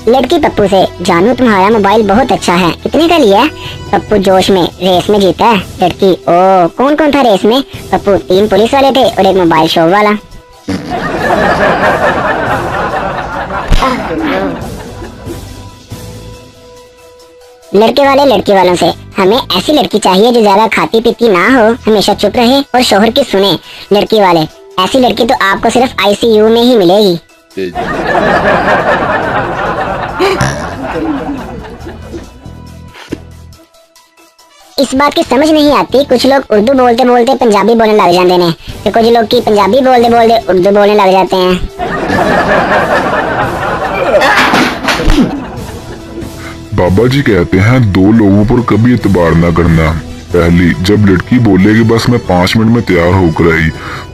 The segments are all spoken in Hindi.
लड़की पप्पू से, जानू तुम्हारा मोबाइल बहुत अच्छा है, कितने का लिया है? पप्पू जोश में, रेस में जीता है। लड़की, ओ कौन कौन था रेस में? पप्पू, 3 पुलिस वाले थे और एक मोबाइल शॉप वाला। लड़के वाले लड़की वालों से, हमें ऐसी लड़की चाहिए जो ज्यादा खाती पीती ना हो, हमेशा चुप रहे और शोहर की सुने। लड़की वाले, ऐसी लड़की तो आपको सिर्फ ICU में ही मिलेगी। इस बात की समझ नहीं आती, कुछ लोग उर्दू बोलते बोलते पंजाबी बोलने लग जाते हैं, तो कुछ लोग की पंजाबी बोलते बोलते उर्दू बोलने लग जाते हैं। बाबा जी कहते हैं 2 लोगों पर कभी इतबार ना करना। पहली, जब लड़की बोले कि बस मैं 5 मिनट में तैयार होकर आई।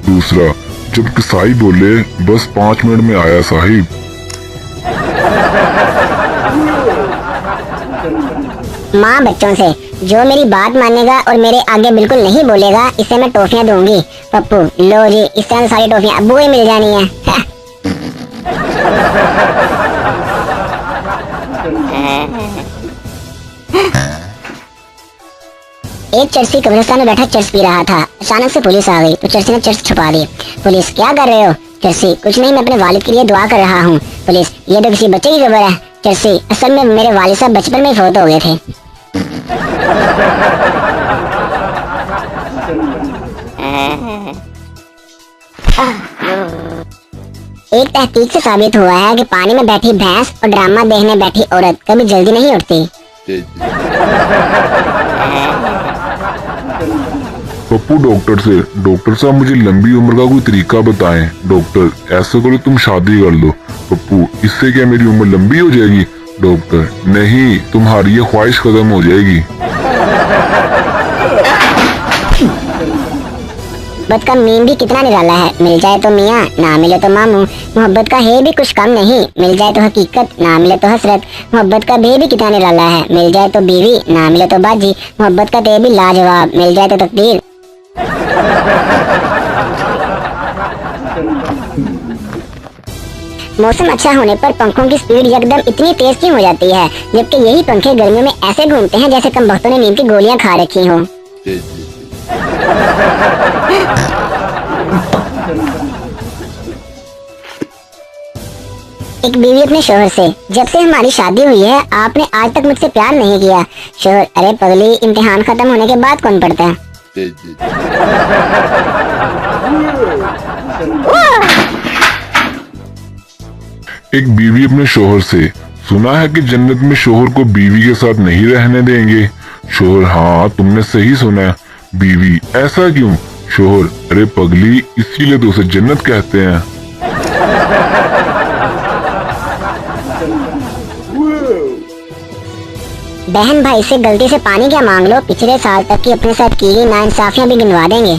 दूसरा, जब कसाई बोले बस 5 मिनट में आया साहिब। माँ बच्चों से, जो मेरी बात मानेगा और मेरे आगे बिल्कुल नहीं बोलेगा, इसे मैं टॉफियाँ दूंगी। पप्पू, लो जी, इस तरह सारी टॉफियाँ अब्बू ही मिल जानी है। एक चर्सी कब्रिस्तान में बैठा चर्च पी रहा था। अचानक से पुलिस आ गई तो चर्सी ने चर्च छुपा दी। पुलिस, क्या कर रहे हो? चर्सी, कुछ नहीं, मैं अपने वालिद के लिए दुआ कर रहा हूँ। पुलिस, ये तो किसी बच्चे की खबर है। चर्सी, असल में मेरे वालिद साहब बचपन में ही फौत हो गए थे। एक तहकीक से साबित हुआ है कि पानी में बैठी भैंस और ड्रामा देखने बैठी औरत कभी जल्दी नहीं उठती। पप्पू डॉक्टर से, डॉक्टर साहब मुझे लंबी उम्र का कोई तरीका बताएं। डॉक्टर, ऐसा करो तुम शादी कर लो। पप्पू, इससे क्या मेरी उम्र लंबी हो जाएगी? डॉक्टर, नहीं, तुम्हारी ये ख्वाहिश खत्म हो जाएगी। मोहब्बत का मीम भी कितना निराला है, मिल जाए तो मियाँ, ना मिले तो मामू। मोहब्बत का है भी कुछ कम नहीं, मिल जाए तो हकीकत, ना मिले तो हसरत। मोहब्बत का बे भी कितना निराला है, मिल जाए तो बीवी, ना मिले तो बाजी। मोहब्बत का ते भी लाजवाब, मिल जाए तो तकदीर। मौसम अच्छा होने पर पंखों की स्पीड एकदम इतनी तेज क्यों हो जाती है, जबकि यही पंखे गर्मियों में ऐसे घूमते हैं जैसे कम वक्तों ने नींद की गोलियां खा रखी हों। एक बीवी अपने शोहर से, जब से हमारी शादी हुई है आपने आज तक मुझसे प्यार नहीं किया। शोहर, अरे पगली, इम्तिहान खत्म होने के बाद कौन पढ़ता है? एक बीवी अपने शोहर से, सुना है कि जन्नत में शोहर को बीवी के साथ नहीं रहने देंगे। शोहर, हाँ तुमने सही सुना। बीवी, ऐसा क्यों? शोहर, अरे पगली, इसीलिए तो उसे जन्नत कहते हैं। बहन भाई से गलती से पानी क्या मांग लो, पिछले साल तक की अपने साथ की गई नाइंसाफियां भी गिनवा देंगे।